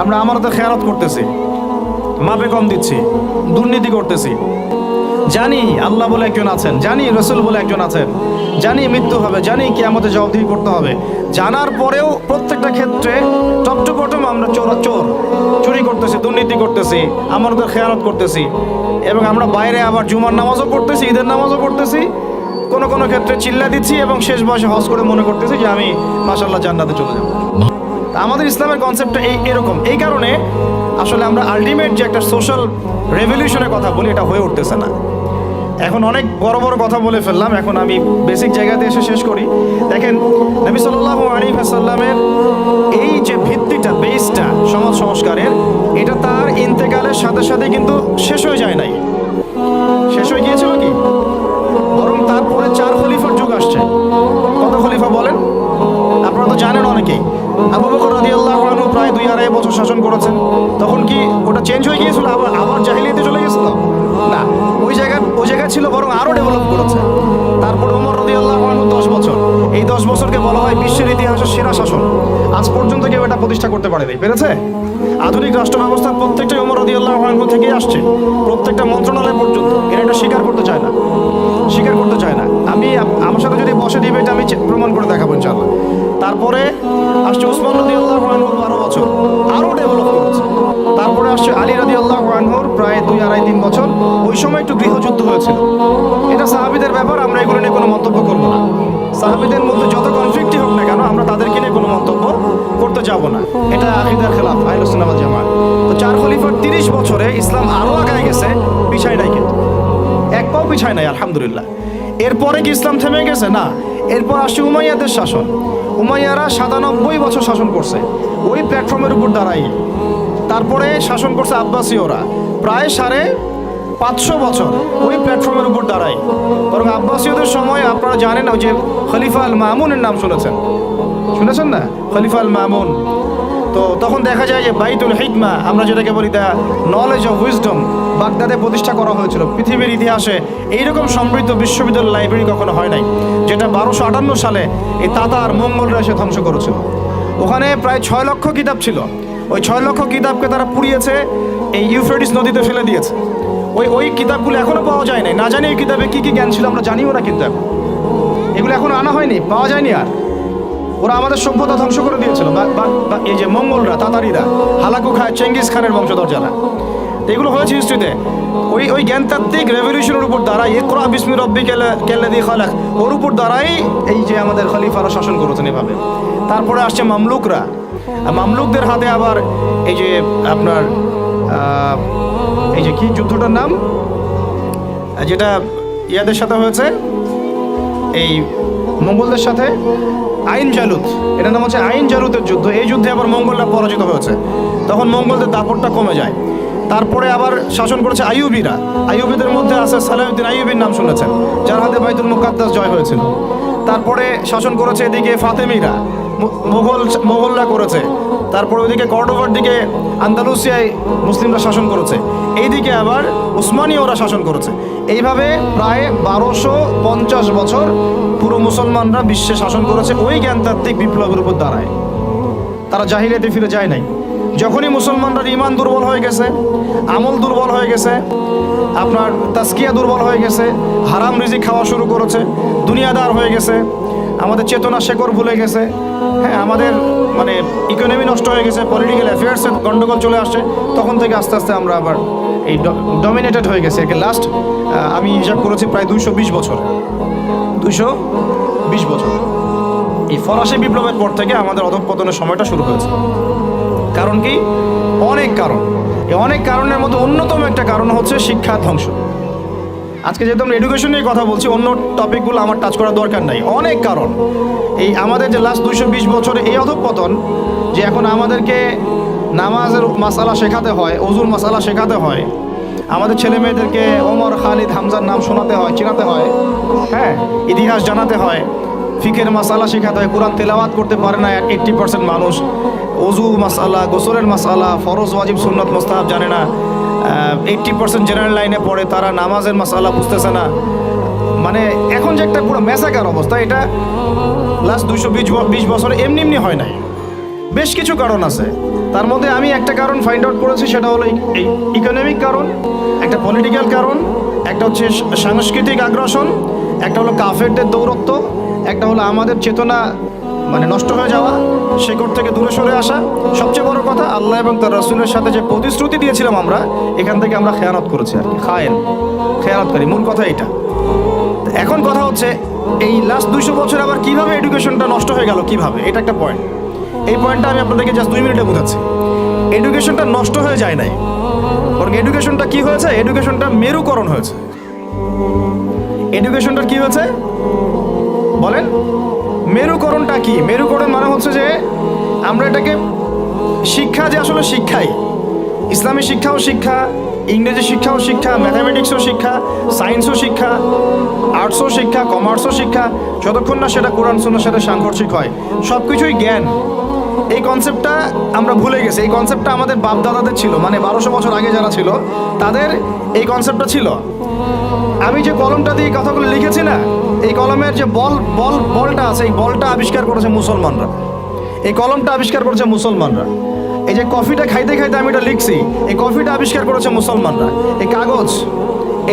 আমরা আমানতের খেয়ানত করতেছি, মাপে কম দিচ্ছি, দুর্নীতি করতেছি। জানি আল্লাহ বলে একজন আছেন, জানি রসুল বলে একজন আছেন, জানি মৃত্যু হবে, জানি কিয়ামতে জবাবদিহি করতে হবে, জানার পরেও প্রত্যেকটা ক্ষেত্রে টপ টু বটম আমরা চুরি করতেছি, দুর্নীতি করতেছি, আমানতের খেয়ানত করতেছি। এবং আমরা বাইরে আবার জুমার নামাজও পড়তেছি, ঈদের নামাজও পড়তেছি, কোনো কোনো ক্ষেত্রে চিল্লা দিচ্ছি এবং শেষ বয়সে হজ করে মনে করতেছি যে আমি মাশাআল্লাহ জান্নাতে চলে যাব। আমাদের ইসলামের কনসেপ্টটা এরকম। এই কারণে আসলে আমরা আলটিমেট যে একটা সোশ্যাল রেভলিউশনের কথা বলি, এটা হয়ে উঠতেছে না। এখন অনেক বড় বড় কথা বলে ফেললাম, এখন আমি বেসিক জায়গাতে এসে শেষ করি। দেখেন, নবী সাল্লাল্লাহু আলাইহি ওয়াসাল্লামের এই যে ভিত্তিটা, বেসটা সমাজ সংস্কারের, এটা তার ইন্তেকালের সাথে সাথে কিন্তু শেষ হয়ে যায় নাই, শেষ হয়ে গিয়েছিল কি, বরং তারপরে 4 খলিফার যুগ আসছে। কত খলিফা বলেন? আপনারা তো জানেন অনেকেই। আবু বকর রাদিয়াল্লাহু আনহু প্রায় 2-2.5 বছর শাসন করেছেন। তখন কি ওটা চেঞ্জ হয়ে গিয়েছিল, আবার জাহিলিয়াতে চলে গেছিল? না, ওই জায়গা ছিল, বরং আরও ডেভেলপ করেছে। তারপরে ওমর রাদিয়াল্লাহু আনহু 10 বছর, এই 10 বছরকে বলা হয় বিশ্বের ইতিহাসের সেরা শাসন। আজ পর্যন্ত কেউ এটা প্রতিষ্ঠা করতে পারেনি, পেরেছে? আধুনিক রাষ্ট্র ব্যবস্থার প্রত্যেকটাই ওমর রাদিয়াল্লাহু আনহু থেকেই আসছে, প্রত্যেকটা মন্ত্রণালয় পর্যন্ত। এরা এটা স্বীকার করতে চায় না। আমি আমার সাথে যদি বসে ডিবেট আমি প্রমাণ করে দেখাবো ইনশাআল্লাহ। তারপরে আসছে উসমান রাদিয়াল্লাহু আনহুর 12 বছর, আরও ডেভেলপ করেছে। তারপরে আসছে আলী রাদিয়াল্লাহু আনহুর প্রায় 2-2.5-3 বছর। ওই সময় একটু গৃহযুদ্ধ হয়েছিল, এটা সাহাবীদের ব্যাপার, আমরা এগুলো নিয়ে কোনো মন্তব্য করবো না। সাহাবীদের মধ্যে যত কনফ্লিক্টই হোক না কেন, আমরা তাদেরকে নিয়ে কোনো মন্তব্য করতে যাব না। এটা আকীদার খেলাফ, আহলুস সুন্নাহ ওয়াল জামাত। তো 4 খলিফার 30 বছরে ইসলাম আরও আগায় গেছে, পিছায় নাই, কিন্তু এক পাও পিছায় নাই, আলহামদুলিল্লাহ। এরপরে কি ইসলাম থেমে গেছে? না। এরপর আসছে উমাইয়াদের শাসন। উমাইয়ারা 97 বছর শাসন করছে ওই প্ল্যাটফর্মের উপর দাঁড়াই। তারপরে শাসন করছে আব্বাসীয়রা প্রায় 550 বছর ওই প্ল্যাটফর্মের উপর দাঁড়াই। বরং আব্বাসীয়দের সময় আপনারা জানেন, ওই যে খলিফা আল মামুনের নাম শুনেছেন না? খলিফা আল মামুন। তো তখন দেখা যায় যে বাইতুল হিকমা, আমরা যেটাকে বলি দ্য নলেজ অফ উইজডম, বাগদাদে প্রতিষ্ঠা করা হয়েছিল। পৃথিবীর ইতিহাসে এইরকম সমৃদ্ধ বিশ্ববিদ্যালয় লাইব্রেরি কখনো হয় নাই, যেটা 1258 সালে এই তাতার মঙ্গলরা এসে ধ্বংস করেছিল। ওখানে প্রায় 6 লক্ষ কিতাব ছিল। ওই 6 লক্ষ কিতাবকে তারা পুড়িয়েছে, এই ইউফ্রেটিস নদীতে ফেলে দিয়েছে। ওই কিতাবগুলো এখনও পাওয়া যায় নাই। না জানি এই কিতাবে কী কী জ্ঞান ছিল আমরা জানিও না, কিন্তু এগুলো এখনো আনা হয়নি, পাওয়া যায়নি। আর ওরা আমাদের সভ্যতা ধ্বংস করে দিয়েছিল। এই যে মঙ্গলরা, তাতারিরা, হালাকু খায়, চেঙ্গিস খানের বংশধর যারা, এগুলো হয়েছে হিস্ট্রিতে। ওই জ্ঞানতাত্ত্বিক রেভলিউশনের উপর দাঁড়াই, ইকরা বিসমি রাব্বিকাল্লাযী খালাক, ওর উপর দাঁড়াই এই যে আমাদের খলিফারা শাসন করেছেন এভাবে। তারপরে আসছে মামলুকরা। মামলুকদের হাতে আবার এই যে আপনার এই যে কি যুদ্ধটার নাম, যেটা ইয়াদের সাথে হয়েছে, এই মঙ্গলদের সাথে, আইন জালুত, এটার নাম হচ্ছে আইন জালুতের যুদ্ধ। এই যুদ্ধে আবার মঙ্গলরা পরাজিত হয়েছে, তখন মঙ্গলদের দাপটটা কমে যায়। তারপরে আবার শাসন করেছে আইয়ুবীরা। আইয়ুবীদের মধ্যে আছে সালাহউদ্দিন আইয়ুবীর নাম শুনেছেন, যার হাতে বাইতুল মুকাদ্দাস জয় হয়েছিল। তারপরে শাসন করেছে এদিকে ফাতেমিরা, মোগলরা করেছে। তারপরে ওইদিকে কর্ডোভার দিকে আন্দালুসিয়ায় মুসলিমরা শাসন করেছে, এইদিকে আবার উসমানীয়রা শাসন করেছে। এইভাবে প্রায় 1250 বছর পুরো মুসলমানরা বিশ্বে শাসন করেছে ওই জ্ঞানতাত্ত্বিক বিপ্লবের উপর দাঁড়ায়। তারা জাহিলিয়াতে ফিরে যায় নাই। যখনই মুসলমানরা ইমান দুর্বল হয়ে গেছে, আমল দুর্বল হয়ে গেছে, আপনার তাসকিয়া দুর্বল হয়ে গেছে, হারাম রিজিক খাওয়া শুরু করেছে, দুনিয়াদার হয়ে গেছে, আমাদের চেতনা শেকড় ভুলে গেছে, হ্যাঁ, আমাদের মানে ইকোনমি নষ্ট হয়ে গেছে, পলিটিক্যাল অ্যাফেয়ার্সের গন্ডগোল চলে আসছে, তখন থেকে আস্তে আস্তে আমরা আবার এই ডমিনেটেড হয়ে গেছে। একে লাস্ট আমি হিসাব করেছি প্রায় 220 বছর এই ফরাসি বিপ্লবের পর থেকে আমাদের অধঃপতনের সময়টা শুরু হয়েছে। কারণ কি? অনেক কারণ। এই অনেক কারণের মধ্যে অন্যতম একটা কারণ হচ্ছে শিক্ষা ধ্বংস। আজকে যেহেতু আমরা এডুকেশন নিয়ে কথা বলছি, অন্য টপিকগুলো আমার টাচ করার দরকার নাই। অনেক কারণ। এই আমাদের যে লাস্ট 220 বছরে এই অধঃপতন, যে এখন আমাদেরকে নামাজের মাসালা শেখাতে হয়, ওযুর মাসালা শেখাতে হয়, আমাদের ছেলে মেয়েদেরকে ওমর, খালিদ, হামজার নাম শোনাতে হয়, চিনাতে হয়, হ্যাঁ, ইতিহাস জানাতে হয়, ফিকের মাসালা শেখাতে হয়। কোরআন তেলাওয়াত করতে পারে না 80% মানুষ। ওযু মাসালা, গোসলের মাসালা, ফরজ, ওয়াজিব, সুন্নত, মুস্তাহাব জানে না। 80% জেনারেল লাইনে পড়ে, তারা নামাজের মাসালা বুঝতেছে না। মানে এখন যে একটা পুরো ম্যাসাকার অবস্থা, এটা লাস্ট 220 বছরে এমনি হয় নাই। বেশ কিছু কারণ আছে। তার মধ্যে আমি একটা কারণ ফাইন্ড আউট করেছি, সেটা হলো এই ইকোনমিক কারণ, একটা পলিটিক্যাল কারণ, একটা হচ্ছে সাংস্কৃতিক আগ্রাসন, একটা হলো কাফেরদের দৌরত্ব, একটা হলো আমাদের চেতনা মানে নষ্ট হয়ে যাওয়া, শেকড় থেকে দূরে সরে আসা। সবচেয়ে বড় কথা, আল্লাহ এবং তার রাসূলের সাথে যে প্রতিশ্রুতি দিয়েছিলাম আমরা, এখান থেকে আমরা খেয়ানত করেছি আর কি, খেয়ানতকারী, মূল কথা এইটা। এখন কথা হচ্ছে এই লাস্ট 200 বছর আবার কিভাবে এডুকেশনটা নষ্ট হয়ে গেল, কিভাবে, এটা একটা পয়েন্ট। এই পয়েন্টটা আমি আপনাদেরকে জাস্ট 2 মিনিটে বোঝাচ্ছি। এডুকেশনটা নষ্ট হয়ে যায় নাই, বরং এডুকেশনটা কি হয়েছে, এডুকেশনটা মেরুকরণ হয়েছে। এডুকেশনটার কি হয়েছে বলেন? মেরুকরণটা কি? মেরুকরণ মানে হচ্ছে যে আমরা এটাকে শিক্ষা, যে আসলে শিক্ষাই, ইসলামী শিক্ষাও শিক্ষা, ইংরেজি শিক্ষাও শিক্ষা, ম্যাথামেটিক্সও শিক্ষা, সায়েন্সও শিক্ষা, আর্টসও শিক্ষা, কমার্সও শিক্ষা, যতক্ষণ না সেটা কোরআন সুন্নাহর সাথে সাংঘর্ষিক হয়, সব কিছুই জ্ঞান। এই কনসেপ্টটা আমরা ভুলে গেছি। এই কনসেপ্টটা আমাদের বাপদাদাদের ছিল, মানে 1200 বছর আগে যারা ছিল তাদের এই কনসেপ্টটা ছিল। আমি যে কলমটা দিয়ে কথাগুলো লিখেছি না, এই কলমের যে বলটা আছে, এই বলটা আবিষ্কার করেছে মুসলমানরা, এই কলমটা আবিষ্কার করেছে মুসলমানরা। এই যে কফিটা খাইতে খাইতে আমি এটা লিখছি, এই কফিটা আবিষ্কার করেছে মুসলমানরা। এই কাগজ,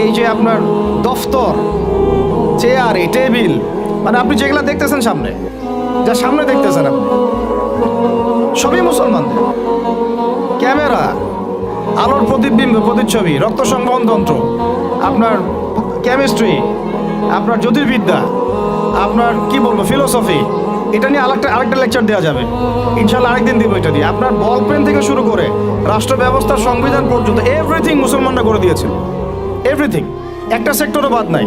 এই যে আপনার দফতর, চেয়ার, এই টেবিল, মানে আপনি যেগুলো দেখতেছেন সামনে, যা সামনে দেখতেছেন আপনি, সবই মুসলমানদের। ক্যামেরা, আলোর প্রতিবিম্ব, প্রতিচ্ছবি, রক্ত সংবহন যন্ত্র, আপনার কেমিস্ট্রি, আপনার জ্যোতির্বিদ্যা, আপনার কি বলবো ফিলোসফি, এটা নিয়ে আরেকটা লেকচার দেওয়া যাবে ইনশাল্লাহ, আরেকদিন দিব এটা দিয়ে। আপনার বল পেন থেকে শুরু করে রাষ্ট্র ব্যবস্থার সংবিধান পর্যন্ত এভরিথিং মুসলমানরা করে দিয়েছে, এভরিথিং, একটা সেক্টরও বাদ নাই,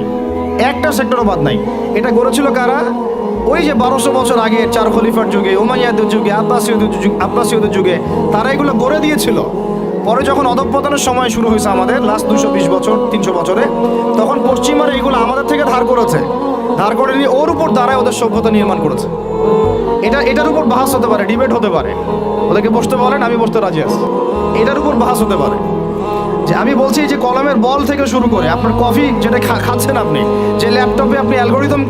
একটা সেক্টরও বাদ নাই। এটা করেছিল কারা? ওই যে 1200 বছর আগে 4 খলিফার যুগে, উমাইয়াদের যুগে, আব্বাসীয়দের যুগে তারা এগুলো গড়ে দিয়েছিল। পরে যখন অধঃপতনের সময় শুরু হয়েছে আমাদের লাস্ট 220 বছর 300 বছরে, তখন পশ্চিমারা এগুলো আমাদের থেকে ধার করেছে, ধার করে নিয়ে ওর উপর দাঁড়ায় ওদের সভ্যতা নির্মাণ করেছে। এটার উপর বাহাস হতে পারে, ডিবেট হতে পারে, ওদেরকে বসতে বলেন, আমি বসতে রাজি আছি। এটার উপর বাহাস হতে পারে যে আমি বলছি যে কলমের বল থেকে শুরু করে আপনার কফি যেটা খাচ্ছেন আপনি, যে ল্যাপটপে আপনি অ্যালগোরিদম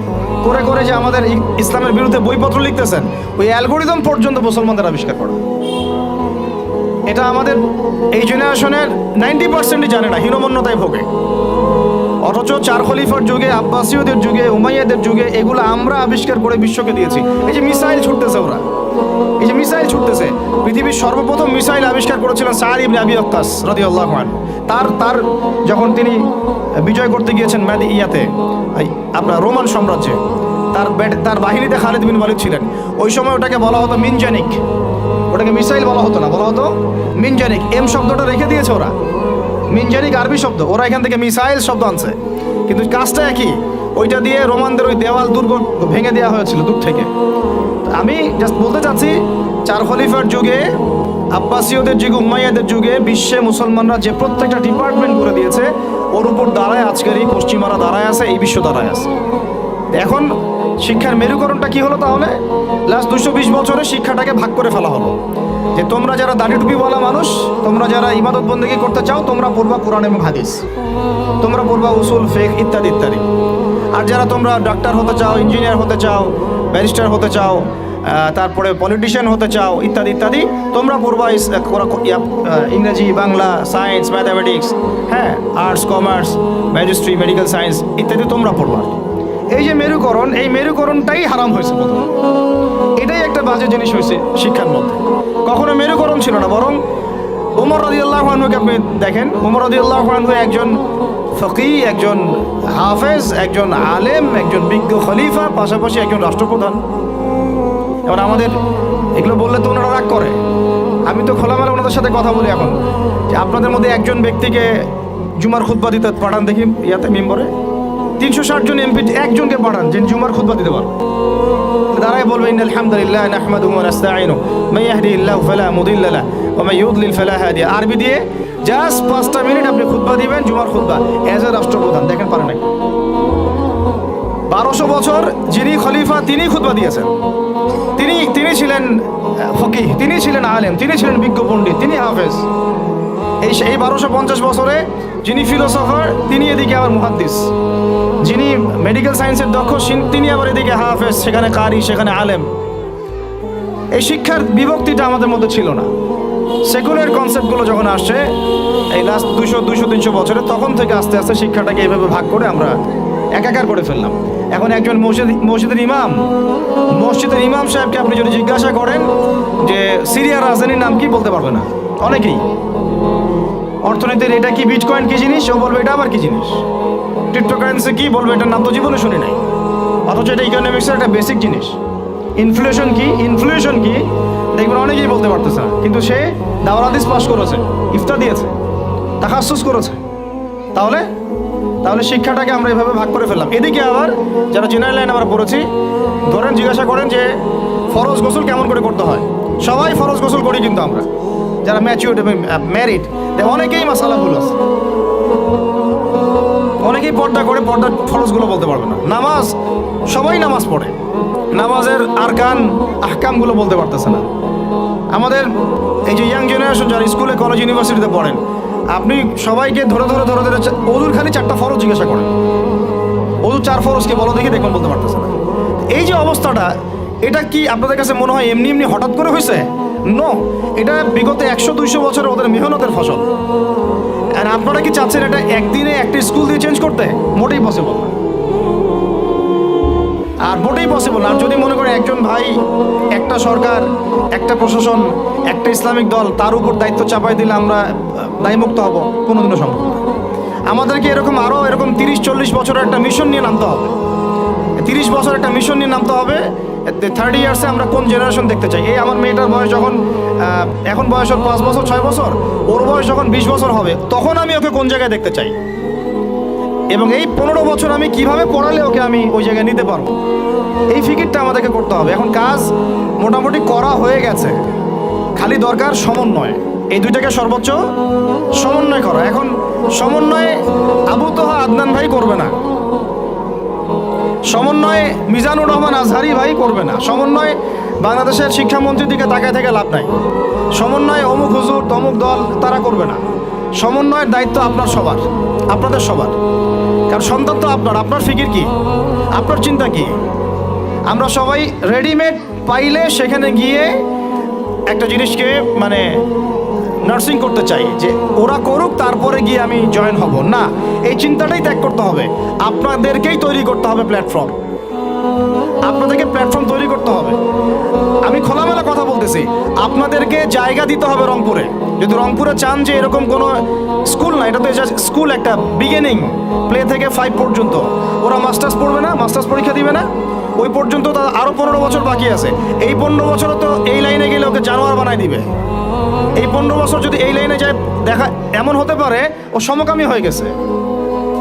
করে করে যে আমাদের ইসলামের বিরুদ্ধে বইপত্র লিখতেছেন, ওই অ্যালগোরিদম পর্যন্ত মুসলমানদের আবিষ্কার করা। এটা আমাদের এই জেনারেশনের 90%ই জানে না, হীনমন্যতায় ভোগে। অথচ 4 খলিফার যুগে, আব্বাসীয়দের যুগে, উমাইয়াদের যুগে এগুলো আমরা আবিষ্কার করে বিশ্বকে দিয়েছি। এই যে মিসাইল ছুটতেছে ওরা, এই যে মিসাইল ছুটতেছে, পৃথিবীর সর্বপ্রথম মিসাইল আবিষ্কার করেছিলেন সাদ ইবনে আবি ওয়াক্কাস রাদিয়াল্লাহু আনহু। তার যখন তিনি বিজয় করতে গিয়েছেন আপনার রোমান সাম্রাজ্যে, তার বাহিনীতে খালিদ বিন ওয়ালিদ ছিলেন। ওই সময় ওটাকে বলা হতো মিনজানিক, ওটাকে মিসাইল বলা হতো না, বলা হতো মিনজানিক। এম শব্দটা রেখে দিয়েছে ওরা, মিনজানিক আরবি শব্দ, ওরা এখান থেকে মিসাইল শব্দ আনছে, কিন্তু কাজটা একই। ওইটা দিয়ে রোমানদের ওই দেওয়াল দুর্গ ভেঙে দেওয়া হয়েছিল দূর থেকে। আমি জাস্ট বলতে চাচ্ছি 4 খলিফার যুগে, আব্বাসীয়দের যুগে, উমাইয়াদের যুগে বিশ্বে মুসলমানরা যে প্রত্যেকটা ডিপার্টমেন্ট করে দিয়েছে, ওর উপর দাঁড়ায় আজকের এই পশ্চিমারা দাঁড়ায় আছে, এই বিশ্ব দাঁড়ায় আছে। এখন শিক্ষার মেরুকরণটা কি হলো তাহলে? লাস্ট 220 বছরে শিক্ষাটাকে ভাগ করে ফেলা হলো, যে তোমরা যারা দাড়ি টুপি বলা মানুষ, তোমরা যারা ইবাদত বন্দেগী করতে চাও, তোমরা পড়বা কোরআন এবং হাদিস, তোমরা পড়বা উসুল, ফিকহ ইত্যাদি ইত্যাদি। আর যারা তোমরা ডাক্তার হতে চাও, ইঞ্জিনিয়ার হতে চাও, ব্যারিস্টার হতে চাও, তারপরে পলিটিশিয়ান হতে চাও ইত্যাদি ইত্যাদি, তোমরা পড়বা ইংরেজি, বাংলা, সায়েন্স, ম্যাথামেটিক্স, হ্যাঁ, আর্টস, কমার্স, ম্যাজিস্ট্রি, মেডিকেল সায়েন্স ইত্যাদি তোমরা পড়বা। এই যে মেরুকরণ, এই মেরুকরণটাই হারাম হয়েছে প্রথম। এটাই একটা বাজে জিনিস হয়েছে শিক্ষার মধ্যে। কখনো মেরুকরণ ছিল না, বরং ওমর রাদিয়াল্লাহু আনহুকে আপনি দেখেন, ওমর রাদিয়াল্লাহু আনহু একজন ফকিহ, একজন হাফেজ, একজন আলেম, একজন বিজ্ঞ খলিফা, পাশাপাশি একজন রাষ্ট্রপ্রধান। এবার আমাদের এগুলো বললে তো ওনারা রাগ করে। আমি তো খোলামেলা ওনাদের সাথে কথা বলি এখন, যে আপনাদের মধ্যে একজন ব্যক্তিকে জুমার খুতবা দিতে পাঠান দেখি, মেম্বরে 360 জন এমপি একজনকে পাঠান যে জুমার খুতবা দিতে পারে, দাঁড়ায় বলবে ইন্নাল হামদুলিল্লাহ নাহমাদুহু ওয়া নাস্তাঈনুহু মান ইয়াহদিহিল্লাহু ফালা মুদিল্লা লাহু ওয়া মান ইউদ্লিল ফালা হাদিয়া। আরবি দিয়ে জাস্ট 5টা মিনিট আপনি খুতবা দিবেন, জুমার খুতবা, এজ এ রাষ্ট্রপ্রধান। দেখেন পারেন নাকি? 1200 বছর যিনি খলিফা তিনি খুতবা দিয়েছেন, তিনি ছিলেন ফকিহ, তিনি ছিলেন আলেম, তিনি ছিলেন বিজ্ঞ পণ্ডিত, তিনি হাফেজ। এই 1250 বছরে যিনি ফিলোসফার, তিনি এদিকে আবার মুহাদ্দিস, যিনি মেডিকেল সায়েন্সের দক্ষ, তিনি আবার এদিকে হাফেজ, সেখানে কারি, সেখানে আলেম। এই শিক্ষার বিভক্তিটা আমাদের মধ্যে ছিল না। সেকুলার কনসেপ্টগুলো যখন আসছে এই লাস্ট 200-300 বছরে, তখন থেকে আস্তে আস্তে শিক্ষাটাকে এইভাবে ভাগ করে আমরা একাকার করে ফেললাম। এখন একজন মসজিদের ইমাম সাহেবকে আপনি যদি জিজ্ঞাসা করেন যে সিরিয়ার রাজধানীর নাম কি, বলতে পারবে না অনেকেই। অর্থনীতির এটা কি, বিটকয়েন কি জিনিস, ও বলবে এটা আবার কি জিনিস। ক্রিপ্টোকারেন্সি কি, বলবে এটার নাম তো জীবনে শুনি নাই, অথচ এটা ইকোনমিক্সের একটা বেসিক জিনিস। ইনফ্লেশন কি দেখবেন অনেকেই বলতে পারতেছে না, কিন্তু সে দাওরাত হাদিস পাস করেছে, ইফতা দিয়েছে, তাখাসসুস করেছে। তাহলে শিক্ষাটাকে আমরা এভাবে ভাগ করে ফেললাম। এদিকে আবার যারা জেনারেল লাইন আমরা পড়েছি, ধরেন জিজ্ঞাসা করেন যে ফরজ গোসল কেমন করে করতে হয়, সবাই ফরজ গোসল করি, কিন্তু আমরা যারা ম্যাচিউরড এবং ম্যারিড অনেকেই মাসালা ভুল আছে, অনেকেই পর্দা করে, পর্দার ফরজগুলো বলতে পারবে না। নামাজ, সবাই নামাজ পড়ে, নামাজের আরকান আহকামগুলো বলতে পারতেছে না। আমাদের এই যে ইয়াং জেনারেশন যারা স্কুলে কলেজ ইউনিভার্সিটিতে পড়েন, আপনি সবাইকে ধরে ওযুর খালি 4টা ফরজ জিজ্ঞাসা করেন, ওযু 4 ফরজকে বলো দেখি, দেখবেন বলতে পারতেছে না। এই যে অবস্থাটা, এটা কি আপনাদের কাছে মনে হয় এমনি হঠাৎ করে হয়েছে? নো, এটা বিগত 100-200 বছরের ওদের মেহনতের ফসল। আর আপনারা কি চাচ্ছেন এটা একদিনে একটা স্কুল দিয়ে চেঞ্জ করতে? মোটেই পসিবল না, আর মোটেই পসিবল না। আর যদি মনে করেন একজন ভাই, একটা সরকার, একটা প্রশাসন, একটা ইসলামিক দল, তার উপর দায়িত্ব চাপাই দিলে আমরা দায়মুক্ত হব, কোনোদিনও সম্ভব না। আমাদেরকে এরকম 30-40 বছরের একটা মিশন নিয়ে নামতে হবে। 30 বছর একটা মিশন নিয়ে নামতে হবে। 30 ইয়ার্সে আমরা কোন জেনারেশন দেখতে চাই। এই আমার মেয়েটার বয়স যখন, এখন বয়স ওর 5 বছর 6 বছর, ওর বয়স যখন 20 বছর হবে, তখন আমি ওকে কোন জায়গায় দেখতে চাই, এবং এই 15 বছর আমি কিভাবে পড়ালে ওকে আমি ওই জায়গায় নিতে পারবো, এই ফিকিরটা আমাদেরকে করতে হবে। এখন কাজ মোটামুটি করা হয়ে গেছে, খালি দরকার সমন্বয়, এই দুইটাকে সর্বোচ্চ সমন্বয় করা। এখন সমন্বয়ে আবু তোহা আদনান ভাই করবে না, সমন্বয়ে মিজানুর রহমান আজহারি ভাই করবে না, সমন্বয় বাংলাদেশের শিক্ষামন্ত্রীর দিকে তাকায় থেকে লাভ নাই, সমন্বয় অমুক হুজুর তমুক দল তারা করবে না। সমন্বয়ের দায়িত্ব আপনাদের সবার, কারণ সন্তান তো আপনার ফিকির কি, আপনার চিন্তা কি। আমরা সবাই রেডিমেড পাইলে সেখানে গিয়ে একটা জিনিসকে মানে নার্সিং করতে চাই, যে ওরা করুক তারপরে গিয়ে আমি জয়েন হব না। এই চিন্তাটাই ত্যাগ করতে হবে। আপনাদেরকেই তৈরি করতে হবে প্ল্যাটফর্ম, আপনাদেরকে প্ল্যাটফর্ম তৈরি করতে হবে। আমি খোলামেলা কথা বলতেছি, আপনাদেরকে জায়গা দিতে হবে রংপুরে। যদি রংপুরে চান যে এরকম কোনো স্কুল না, এটা তো স্কুল, একটা বিগিনিং, প্লে থেকে 5 পর্যন্ত, ওরা মাস্টার্স পড়বে না, মাস্টার্স পরীক্ষা দিবে না, ওই পর্যন্ত তো আরও 15 বছর বাকি আছে। এই 15 বছরও তো এই লাইনে গেলে ওকে জানোয়ার বানায় দিবে। এই 15 বছর যদি এই লাইনে যায়, দেখা এমন হতে পারে ও সমকামী হয়ে গেছে,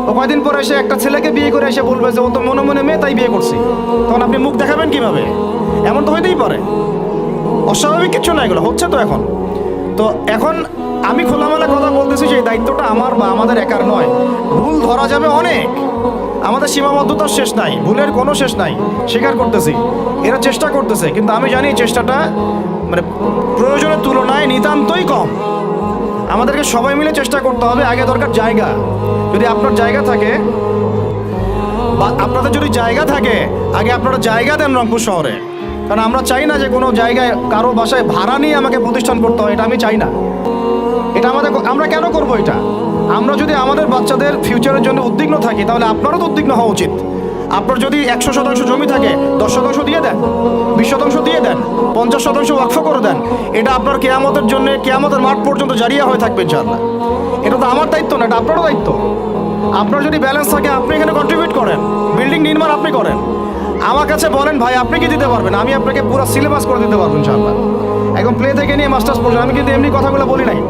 ও কয়দিন পরে এসে একটা ছেলেকে বিয়ে করে এসে বলবে যে ও তো মনে মনে মেয়ে তাই বিয়ে করছি, তখন আপনি মুখ দেখাবেন কিভাবে? এমন তো হইতেই পারে, অস্বাভাবিক কিছু না, এগুলো হচ্ছে তো এখন। তো এখন আমি খোলামেলা কথা বলতেছি যে এই দায়িত্বটা আমার বা আমাদের একার নয়। ভুল ধরা যাবে অনেক, আমাদের সীমাবদ্ধতার শেষ নাই, ভুলের কোনো শেষ নাই, স্বীকার করতেছি। এরা চেষ্টা করতেছে, কিন্তু আমি জানি চেষ্টাটা মানে প্রয়োজনের তুলনায় নিতান্তই কম। আমাদেরকে সবাই মিলে চেষ্টা করতে হবে। আগে দরকার জায়গা। যদি আপনার জায়গা থাকে বা আপনাদের যদি জায়গা থাকে, আগে আপনারা জায়গা দেন রংপুর শহরে। কারণ আমরা চাই না যে কোনো জায়গায় কারো বাসায় ভাড়া নিয়ে আমাকে প্রতিষ্ঠান করতে হয়, এটা আমি চাই না। এটা আমরা কেন করবো এটা? আমরা যদি আমাদের বাচ্চাদের ফিউচারের জন্য উদ্বিগ্ন থাকি, তাহলে আপনারও তো উদ্বিগ্ন হওয়া উচিত। আপনার যদি 100% জমি থাকে, 10% দিয়ে দেন, 20% দিয়ে দেন, 50% ওয়াকফ করে দেন। এটা আপনার কেয়ামতের জন্য, কেয়ামতের মাঠ পর্যন্ত জারিয়া হয়ে থাকবে ইনশাআল্লাহ। এটা তো আমার দায়িত্ব না, এটা আপনারও দায়িত্ব। আপনার যদি ব্যালেন্স থাকে, আপনি এখানে কন্ট্রিবিউট করেন, বিল্ডিং নির্মাণ আপনি করেন। আমার কাছে বলেন ভাই আপনি কি দিতে পারবেন, আমি আপনাকে পুরো সিলেবাস করে দিতে পারবো ইনশাআল্লাহ, একদম প্লে থেকে নিয়ে মাস্টার্স পর্যন্ত। আমি কিন্তু এমনি কথাগুলো বলি নাই।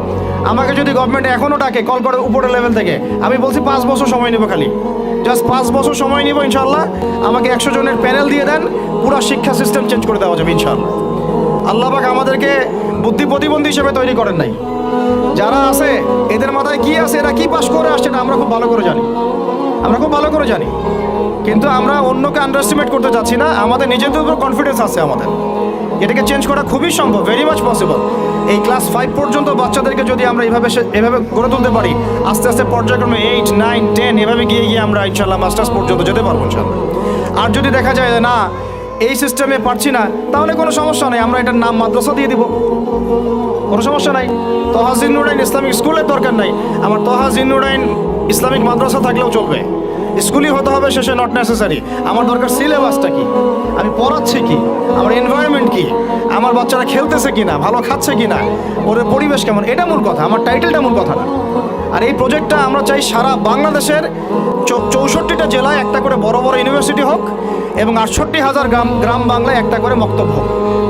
আমাকে যদি গভর্নমেন্ট এখনও ডাকে, কল করে উপরের লেভেল থেকে, আমি বলছি 5 বছর সময় নেব, খালি জাস্ট 5 বছর সময় নিব ইনশাআল্লাহ। আমাকে 100 জনের প্যানেল দিয়ে দেন, পুরো শিক্ষা সিস্টেম চেঞ্জ করে দেওয়া যাবে ইনশাআল্লাহ। আল্লাহ পাক আমাদেরকে বুদ্ধি প্রতিবন্ধী হিসেবে তৈরি করেন নাই। যারা আছে এদের মাথায় কি আছে, এরা কি পাস করে আসছে, আমরা খুব ভালো করে জানি, কিন্তু আমরা অন্যকে আন্ডারএস্টিমেট করতে চাচ্ছি না। আমাদের নিজেদের উপর কনফিডেন্স আছে আমাদের, এটাকে চেঞ্জ করা খুবই সম্ভব, ভেরি মাচ পসিবল। এই ক্লাস 5 পর্যন্ত বাচ্চাদেরকে যদি আমরা এভাবে গড়ে তুলতে পারি, আস্তে আস্তে পর্যায়ক্রমে 8, 9, 10 এভাবে গিয়ে আমরা ইনশাআল্লাহ মাস্টার্স পর্যন্ত যেতে পারবো ইনশাআল্লাহ। আর যদি দেখা যায় না এই সিস্টেমে পারছি না, তাহলে কোনো সমস্যা নেই, আমরা এটার নাম মাদ্রাসা দিয়ে দিব, কোনো সমস্যা নাই। তোহা জিন্নুরাইন ইসলামিক স্কুলের দরকার নাই, আমার তোহা জিন্নুরাইন ইসলামিক মাদ্রাসা থাকলেও চলবে। স্কুলই হতে হবে শেষে, নট নেসেসারি। আমার দরকার সিলেবাসটা কি, আমি পড়াচ্ছি কি, আমার এনভায়রনমেন্ট কি, আমার বাচ্চারা খেলতেছে কিনা, ভালো খাচ্ছে কিনা, ওদের পরিবেশ কেমন, এটা মূল কথা, আমার টাইটেলটা মূল কথা না। আর এই প্রজেক্টটা আমরা চাই সারা বাংলাদেশের 64টা জেলায় একটা করে বড় বড় ইউনিভার্সিটি হোক এবং 68,000 গ্রাম বাংলায় একটা করে মক্তব হোক।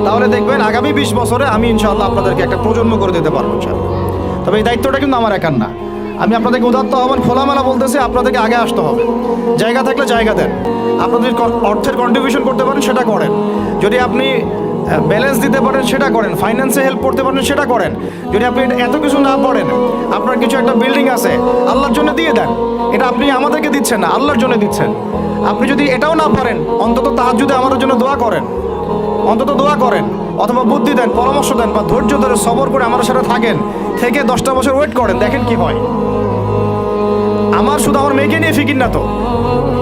তাহলে দেখবেন আগামী 20 বছরে আমি ইনশাআল্লাহ আপনাদেরকে একটা প্রজন্ম করে দিতে পারবো ইনশাআল্লাহ। তবে এই দায়িত্বটা কিন্তু আমার একার না, আমি আপনাদেরকে উদাত্ত আহ্বান খোলামেলা বলতেছি, আপনাদেরকে আগে আসতে হবে। জায়গা থাকলে জায়গা দেন, আপনাদের অর্থের কন্ট্রিবিউশন করতে পারেন সেটা করেন, যদি আপনি ব্যালেন্স দিতে পারেন সেটা করেন, ফাইন্যান্সে হেল্প করতে পারেন সেটা করেন। যদি আপনি এত কিছু না পড়েন, আপনার কিছু একটা বিল্ডিং আছে, আল্লাহর জন্য দিয়ে দেন। এটা আপনি আমাদেরকে দিচ্ছেন না, আল্লাহর জন্য দিচ্ছেন। আপনি যদি এটাও না পারেন, অন্তত তাহাজ্জুদে আমাদের জন্য দোয়া করেন, অন্তত দোয়া করেন, অথবা বুদ্ধি দেন, পরামর্শ দেন, বা ধৈর্য ধরে সবর করে আমাদের সাথে থাকেন, থেকে 10টা বছর ওয়েট করেন, দেখেন কি হয়। আমার শুধু আমার মেয়েকে নিয়ে ফিকির না তো,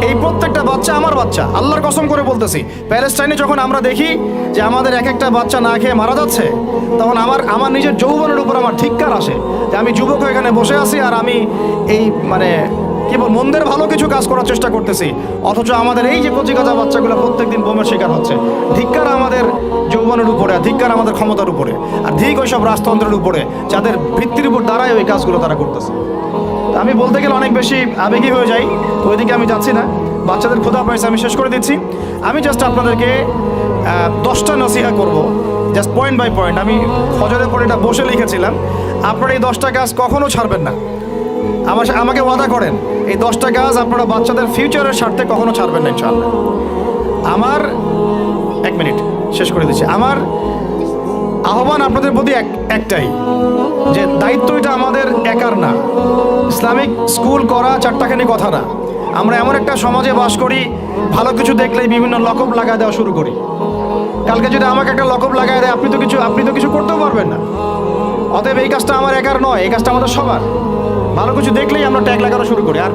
এই প্রত্যেকটা বাচ্চা আমার বাচ্চা, আল্লাহর কসম করে বলতেছি। প্যালেস্টাইনে যখন আমরা দেখি যে আমাদের এক একটা বাচ্চা না খেয়ে মারা যাচ্ছে, তখন আমার নিজের যৌবনের উপর আমার ধিক্কার আসে যে আমি যুবক এখানে বসে আছি আর আমি এই মানে কেবল মন্দের ভালো কিছু কাজ করার চেষ্টা করতেছি, অথচ আমাদের এই যে কচিকাঁচা বাচ্চাগুলো প্রত্যেকদিন বোমের শিকার হচ্ছে। ধিক্কার আমাদের যৌবনের উপরে, ধিক্কার আমাদের ক্ষমতার উপরে, আর ধিক ওইসব রাজতন্ত্রের উপরে যাদের ভিত্তির উপর দাঁড়ায় ওই কাজগুলো তারা করতেছে। আমি বলতে গেলে অনেক বেশি আবেগী হয়ে যাই, ওইদিকে আমি যাচ্ছি না। বাচ্চাদের ক্ষুধা পাইছে, আমি শেষ করে দিচ্ছি। আমি জাস্ট আপনাদেরকে 10টা নসিহা করব, জাস্ট পয়েন্ট বাই পয়েন্ট। আমি ফজরের পরে এটা বসে লিখেছিলাম। আপনারা এই 10টা কাজ কখনো ছাড়বেন না, আমাকে ওয়াদা করেন, এই 10টা কাজ আপনারা বাচ্চাদের ফিউচারের স্বার্থে কখনো ছাড়বেন না ইনশাআল্লাহ। আমার 1 মিনিট শেষ করে দিচ্ছি। আমার আহ্বান আপনাদের প্রতি একটাই, যে দায়িত্ব এটা আমাদের একার না। ইসলামিক স্কুল করা চারটাখানি কথা না। আমরা এমন একটা সমাজে বাস করি, ভালো কিছু দেখলেই বিভিন্ন লকব লাগায় দেওয়া শুরু করি। কালকে যদি আমাকে একটা লকব লাগায় দেয়, আপনি তো কিছু করতেও পারবেন না। অতএব এই কাজটা আমার একার নয়, এই কাজটা আমাদের সবার। ভালো কিছু দেখলেই আমরা ট্যাগ লাগানো শুরু করি। আর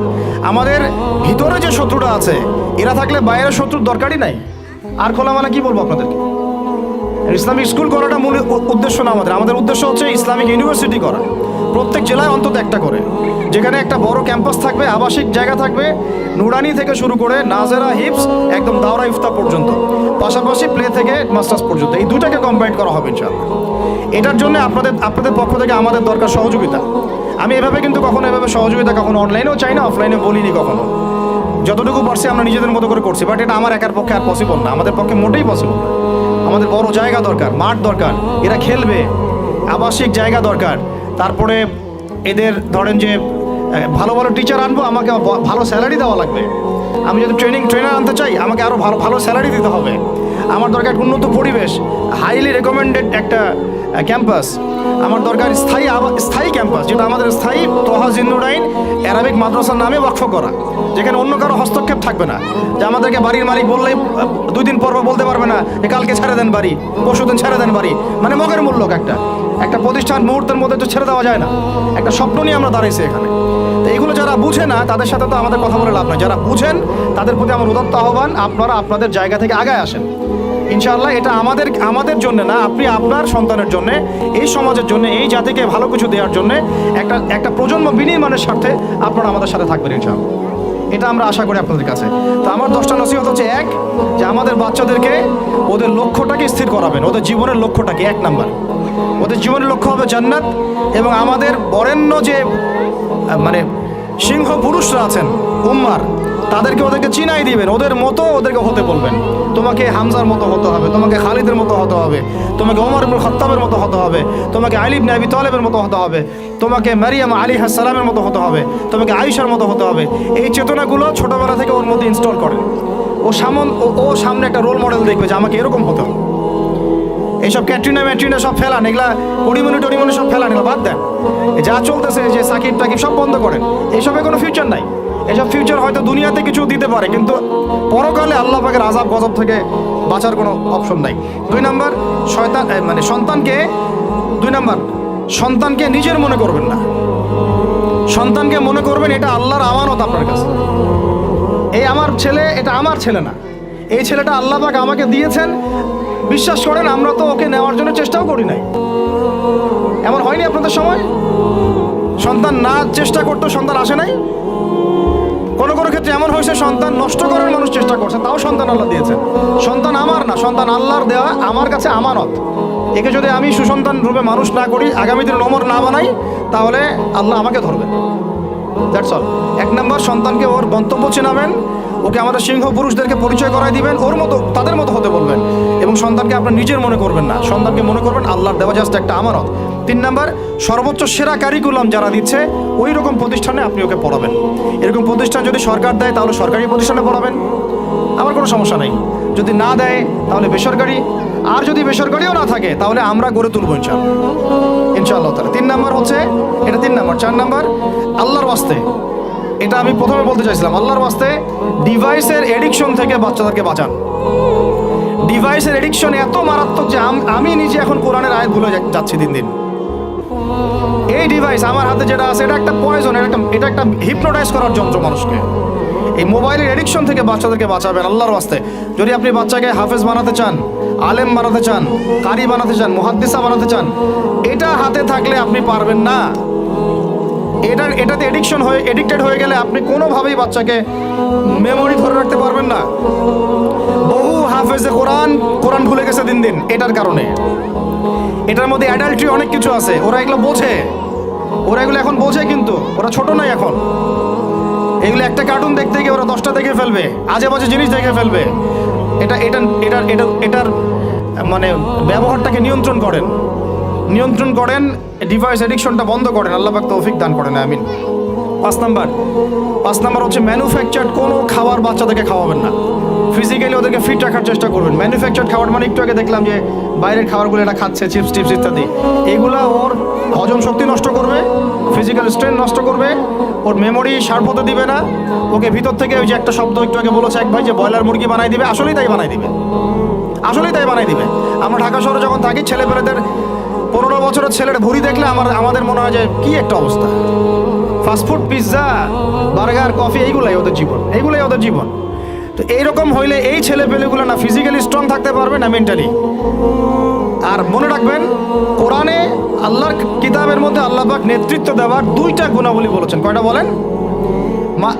আমাদের ভিতরে যে শত্রুটা আছে, এরা থাকলে বাইরের শত্রুর দরকারই নাই। আর খোলামেলা কি বলবো আপনাদেরকে, ইসলামিক স্কুল করাটা মূল উদ্দেশ্য না আমাদের উদ্দেশ্য হচ্ছে ইসলামিক ইউনিভার্সিটি করা, প্রত্যেক জেলায় অন্তত একটা করে, যেখানে একটা বড় ক্যাম্পাস থাকবে, আবাসিক জায়গা থাকবে, নুরানি থেকে শুরু করে নাজেরা হিপস একদম দাওরা ইফতা পর্যন্ত, পাশাপাশি প্লে থেকে মাস্টার্স পর্যন্ত, এই দুটাকে কম্বাইন করা হবে ইনশাআল্লাহ। এটার জন্য আপনাদের পক্ষ থেকে আমাদের দরকার সহযোগিতা। আমি এভাবে কিন্তু কখনো সহযোগিতা কখনো অনলাইনেও চাই না, অফলাইনে বলিনি কখনো। যতটুকু পারছি আমরা নিজেদের মতো করে করছি, বাট এটা আমার একার পক্ষে আর পসিবল না, আমাদের পক্ষে মোটেই পসিবল না। আমাদের বড় জায়গা দরকার, মাঠ দরকার, এরা খেলবে, আবাসিক জায়গা দরকার। তারপরে এদের ধরেন যে ভালো ভালো টিচার আনবো, আমাকে ভালো স্যালারি দেওয়া লাগবে। আমি যদি ট্রেনার আনতে চাই, আমাকে আরও ভালো স্যালারি দিতে হবে। আমার দরকার উন্নত পরিবেশ, হাইলি রেকমেন্ডেড একটা ক্যাম্পাস। আমার দরকার স্থায়ী ক্যাম্পাস, যেটা আমাদের স্থায়ী তোহা জিন্নুরাইন অ্যারাবিক মাদ্রাসার নামে ওয়াকফ করা, যেখানে অন্য কারো হস্তক্ষেপ থাকবে না। যে আমাদেরকে বাড়ির মালিক বললেই 2 দিন পর বলতে পারবে না যে কালকে ছেড়ে দেন বাড়ি, পরশুদিন ছেড়ে দেন বাড়ি, মানে মগের মূল্য। একটা প্রতিষ্ঠান মুহূর্তের মধ্যে তো ছেড়ে দেওয়া যায় না। একটা স্বপ্ন নিয়ে আমরা দাঁড়াইছি এখানে। তো এইগুলো যারা বুঝে না, তাদের সাথে তো আমাদের কথা বলে লাভ নয়। যারা বুঝেন, তাদের প্রতি আমার উদাত্ত আহ্বান, আপনারা আপনাদের জায়গা থেকে আগায় আসেন ইনশাআল্লাহ। এটা আমাদের জন্য না, আপনি আপনার সন্তানের জন্য, এই সমাজের জন্য, এই জাতিকে ভালো কিছু দেওয়ার জন্য একটা প্রজন্ম বিনির্মাণের স্বার্থে আপনারা আমাদের সাথে থাকবেন ইনশাআল্লাহ। এটা আমরা আশা করি আপনাদের কাছে। তো আমার 10টা নসিহত হচ্ছে, 1, যে আমাদের বাচ্চাদেরকে ওদের লক্ষ্যটাকে স্থির করাবেন, ওদের জীবনের লক্ষ্যটাকে। 1 নাম্বার, ওদের জীবনের লক্ষ্য হবে জান্নাত। এবং আমাদের বরেণ্য যে মানে সিংহ পুরুষরা আছেন উম্মার, ওদেরকে চিনাই দিবেন, ওদের মতো ওদেরকে হতে বলবেন। তোমাকে হামজার মতো হতে হবে, তোমাকে খালিদের মতো হতে হবে, তোমাকে ওমর ইবনে খাত্তাবের মতো হতে হবে, তোমাকে আলী ইবনে আবি তালেবের মতো হতে হবে, তোমাকে মারিয়াম আলাইহিস সালামের মতো হতে হবে, তোমাকে আয়েশার মতো হতে হবে। এই চেতনাগুলো ছোটবেলা থেকে ওর মধ্যে ইনস্টল করেন। ও সামনে একটা রোল মডেল দেখবে যে আমাকে এরকম হতে হবে। এইসব ক্যাটরিনা সব ফেলান, এগুলা পরিমণি সব ফেলান, এগুলো বাদ দেন। যা চলতেছে যে সাকিব টাকিব সব বন্ধ করেন, এইসবে কোনো ফিউচার নাই। এসব ফিউচার হয়তো দুনিয়াতে কিছু দিতে পারে, কিন্তু পরকালে আল্লাহ পাকের আযাব গজব থেকে বাঁচার কোনো অপশন নাই। 2 নাম্বার, সন্তানকে নিজের মনে করবেন না, সন্তানকে মনে করবেন এটা আল্লাহর আমানত আপনার কাছে। এই আমার ছেলে, এটা আমার ছেলে না, এই ছেলেটা আল্লাহ পাক আমাকে দিয়েছেন, বিশ্বাস করেন আমরা তো ওকে নেওয়ার জন্য চেষ্টাও করি নাই। এমন হয়নি আপনাদের সময়? সন্তান না চেষ্টা করতো সন্তান আসে নাই? কোনো কোনো ক্ষেত্রে এমন হয়েছে সন্তান নষ্ট করার মানুষ চেষ্টা করছে, তাও সন্তান আল্লাহ দিয়েছেন। সন্তান আমার না, সন্তান আল্লাহর দেওয়া, আমার কাছে আমানত। একে যদি আমি সুসন্তান রূপে মানুষ না করি, আগামী দিনে নমর না বানাই, তাহলে আল্লাহ আমাকে ধরবেন। That's all. 1 নম্বর, সন্তানকে ওর গন্তব্য চেনাবেন, ওকে আমাদের সিংহ পুরুষদেরকে পরিচয় করাই দিবেন, ওর মতো তাদের মতো হতে বলবেন, এবং সন্তানকে আপনার নিজের মনে করবেন না, সন্তানকে মনে করবেন আল্লাহর দেওয়া জাস্ট একটা আমানত। 3 নম্বর, সর্বোচ্চ সেরা কারিকুলাম যারা দিচ্ছে ওই রকম প্রতিষ্ঠানে আপনি ওকে পড়াবেন। এরকম প্রতিষ্ঠান যদি সরকার দেয় তাহলে সরকারি প্রতিষ্ঠানে পড়াবেন, আমার কোনো সমস্যা নেই। যদি না দেয় তাহলে বেসরকারি, আর যদি বেসরকারিও না থাকে তাহলে আমরা গড়ে তুলবো ইনশাআল্লাহ তাআলা। 3 নম্বর হচ্ছে এটা, 3 নম্বর। 4 নম্বর, আল্লাহর ওয়াস্তে, এটা আমি প্রথমে বলতে চাইছিলাম, আল্লাহর ওয়াস্তে ডিভাইসের এডিকশন থেকে বাচ্চাদেরকে বাঁচান। ডিভাইসের এডিকশন এত মারাত্মক যে আমি নিজে এখন কোরআনের আয়াত ভুলে যাচ্ছি দিন দিন। এই ডিভাইস আমার হাতে যেটা আছে এটা একটা পয়জন, এটা একটা হিপনোটাইজ করার যন্ত্র মানুষকে। এই মোবাইলের এডিকশন থেকে বাচ্চাদেরকে বাঁচাবেন আল্লাহর ওয়াস্তে। যদি আপনি বাচ্চাকে হাফেজ বানাতে চান, আলেম বানাতে চান, কারি বানাতে চান, মুহাদ্দিসা বানাতে চান, এটা হাতে থাকলে আপনি পারবেন না। এটাতে এডিক্টেড হয়ে গেলে আপনি কোনোভাবেই বাচ্চাকে মেমোরি ধরে রাখতে পারবেন না। বহু হাফেজে কোরআন ভুলে গেছে দিন দিন এটার কারণে। এটার মধ্যে অ্যাডাল্ট্রি অনেক কিছু আছে, ওরা এগুলো বোঝে, ওরা এগুলো এখন বোঝে, কিন্তু ওরা ছোট নয় এখন। এগুলো একটা কার্টুন দেখতে গিয়ে ওরা 10টা দেখে ফেলবে, আজে বাজে জিনিস দেখে ফেলবে। এটার মানে ব্যবহারটাকে নিয়ন্ত্রণ করেন, ডিভাইস এডিকশনটা বন্ধ করেন, আল্লাহ পাক তৌফিক দান করেন, আমিন। 5 নাম্বার হচ্ছে ম্যানুফ্যাকচার্ড কোনো খাবার বাচ্চাদেরকে খাওয়াবেন না। ফিজিক্যালি ওদেরকে ফিট রাখার চেষ্টা করবেন। ম্যানুফ্যাকচার্ড খাবার মানে একটু আগে দেখলাম যে বাইরের খাবারগুলো এটা খাচ্ছে, চিপস টিপস ইত্যাদি, এগুলো ওর হজম শক্তি নষ্ট করবে, ফিজিক্যাল স্ট্রেংথ নষ্ট করবে, ওর মেমোরি শার্প হতে দিবে না, ওকে ভিতর থেকে ওই যে একটা শব্দ একটু আগে বলেছে এক ভাই যে ব্রয়লার মুরগি বানাই দিবে, আসলেই তাই বানাই দিবে। আমরা ঢাকা শহরে যখন থাকি, ছেলেপেলেদের 15 বছরের ছেলের ভুঁড়ি দেখলে আমাদের মনে হয় যে কি একটা অবস্থা। ফাস্টফুড, পিৎজা, বার্গার, কফি, এইগুলাই ওদের জীবন। তো এইরকম হইলে এই ছেলেপেলেগুলো না ফিজিক্যালি স্ট্রং থাকতে পারবে না মেন্টালি। আর মনে রাখবেন, কোরআনে আল্লাহর কিতাবের মধ্যে আল্লাহ পাক নেতৃত্ব দেওয়ার 2টা গুণাবলী বলেছেন। কয়টা বলেন?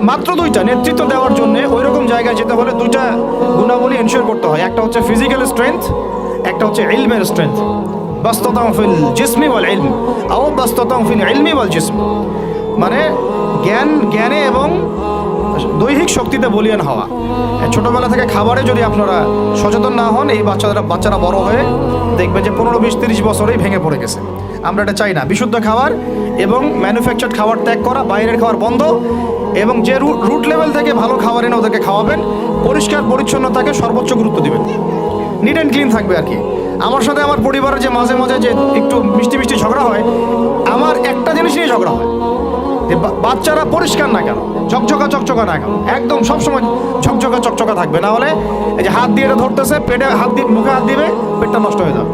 মাত্র 2টা। নেতৃত্ব দেওয়ার জন্য ওই রকম জায়গায় যেতে হলে 2টা গুণাবলী এনশিওর করতে হয়। একটা হচ্ছে ফিজিক্যাল স্ট্রেংথ, একটা হচ্ছে ইলমের স্ট্রেংথ। বাস্ততাম ফিল জিসমি ওয়াল ইলম আও বাস্ততাম ফিল ইলমি ওয়াল জিসম, মানে জ্ঞানে এবং দৈহিক শক্তিতে বলিয়ান হওয়া। ছোটবেলা থেকে খাবারে যদি আপনারা সচেতন না হন, এই বাচ্চারা বড় হয়ে দেখবে যে 15, 20, 30 বছরেই ভেঙে পড়ে গেছে। আমরা এটা চাই না। বিশুদ্ধ খাবার এবং ম্যানুফ্যাকচার্ড খাবার ত্যাগ করা, বাইরের খাবার বন্ধ, এবং যে রুট লেভেল থেকে ভালো খাবার এনে ওদেরকে খাওয়াবেন। পরিষ্কার পরিচ্ছন্নতাকে সর্বোচ্চ গুরুত্ব দিবেন, নিট অ্যান্ড ক্লিন থাকবে আর কি। আমার সাথে আমার পরিবারের যে মাঝে মাঝে যে একটু মিষ্টি ঝগড়া হয়, আমার একটা জিনিস নিয়ে ঝগড়া হয় যে বাচ্চারা পরিষ্কার না কেন, চকচকা না কেন, একদম সবসময় চকচকা থাকবে, না হলে এই যে হাত দিয়ে এটা ধরতেছে, পেটে হাত দিয়ে মুখে হাত দিবে, পেটটা নষ্ট হয়ে যাবে।